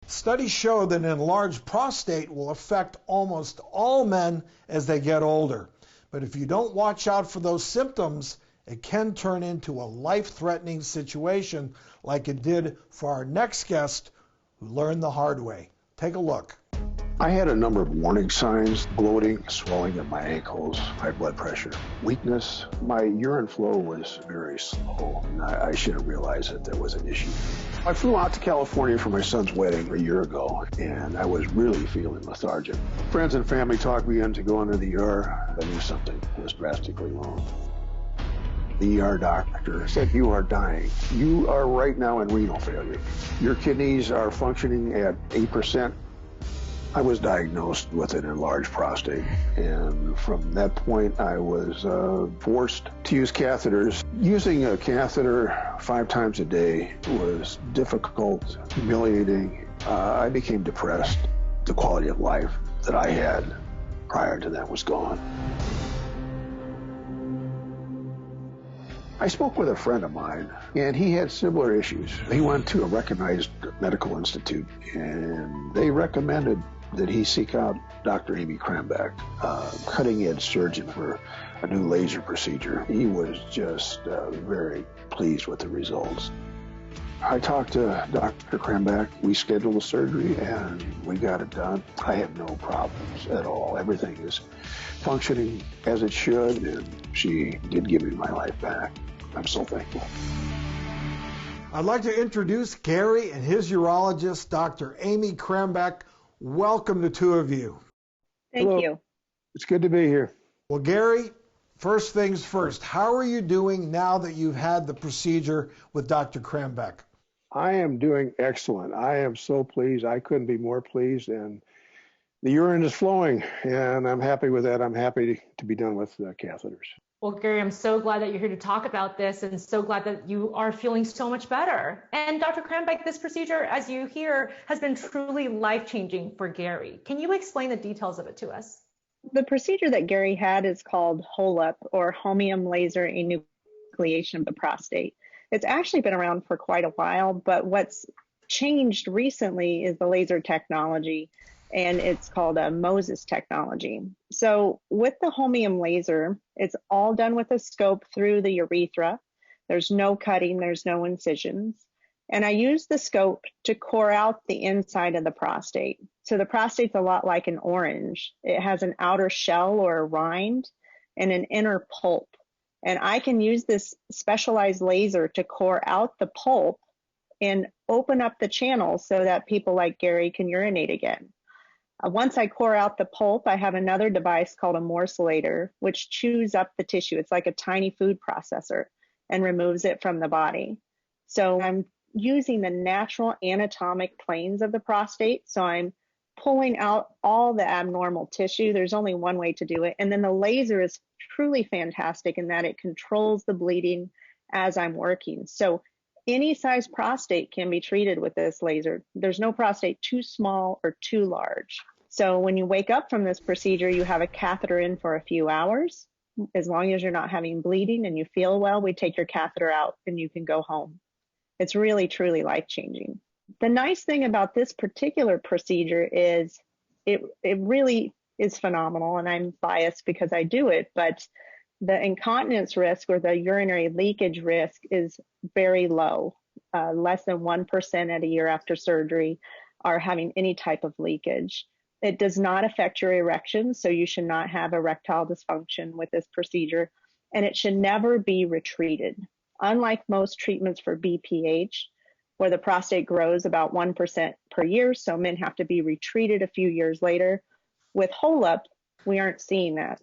Studies show that an enlarged prostate will affect almost all men as they get older. But if you don't watch out for those symptoms, it can turn into a life-threatening situation like it did for our next guest who learned the hard way. Take a look. I had a number of warning signs: bloating, swelling of my ankles, high blood pressure, weakness. My urine flow was very slow, and I should have realized that there was an issue. I flew out to California for my son's wedding a year ago, and I was really feeling lethargic. Friends and family talked me into going to the ER. I knew something was drastically wrong. The ER doctor said, "You are dying. You are right now in renal failure. Your kidneys are functioning at 8%. I was diagnosed with an enlarged prostate, and from that point I was forced to use catheters. Using a catheter 5 times a day was difficult, humiliating. I became depressed. The quality of life that I had prior to that was gone. I spoke with a friend of mine, and he had similar issues. He went to a recognized medical institute, and they recommended that he seek out Dr. Amy Krambach, a cutting-edge surgeon for a new laser procedure. He was just very pleased with the results. I talked to Dr. Krambach. We scheduled the surgery, and we got it done. I have no problems at all. Everything is functioning as it should, and she did give me my life back. I'm so thankful. I'd like to introduce Gary and his urologist, Dr. Amy Krambach. Welcome, the two of you. Thank you. It's good to be here. Well, Gary, first things first, how are you doing now that you've had the procedure with Dr. Krambach? I am doing excellent. I am so pleased. I couldn't be more pleased, and the urine is flowing, and I'm happy with that. I'm happy to be done with catheters. Well, Gary, I'm so glad that you're here to talk about this, and so glad that you are feeling so much better. And Dr. Krambach, this procedure, as you hear, has been truly life-changing for Gary. Can you explain the details of it to us? The procedure that Gary had is called HoLEP, or holmium laser enucleation of the prostate. It's actually been around for quite a while, but what's changed recently is the laser technology, and it's called a MOSES technology. So with the holmium laser, it's all done with a scope through the urethra. There's no cutting, there's no incisions. And I use the scope to core out the inside of the prostate. So the prostate's a lot like an orange. It has an outer shell or a rind and an inner pulp. And I can use this specialized laser to core out the pulp and open up the channel so that people like Gary can urinate again. Once I core out the pulp, I have another device called a morcellator, which chews up the tissue. It's like a tiny food processor and removes it from the body. So I'm using the natural anatomic planes of the prostate. So I'm pulling out all the abnormal tissue. There's only one way to do it. And then the laser is truly fantastic in that it controls the bleeding as I'm working. So any size prostate can be treated with this laser. There's no prostate too small or too large. So when you wake up from this procedure, you have a catheter in for a few hours. As long as you're not having bleeding and you feel well, we take your catheter out and you can go home. It's really, truly life-changing. The nice thing about this particular procedure is it really is phenomenal, and I'm biased because I do it, but the incontinence risk or the urinary leakage risk is very low. Less than 1% at a year after surgery are having any type of leakage. It does not affect your erection, so you should not have erectile dysfunction with this procedure, and it should never be retreated. Unlike most treatments for BPH, where the prostate grows about 1% per year, so men have to be retreated a few years later, with HoLEP, we aren't seeing that.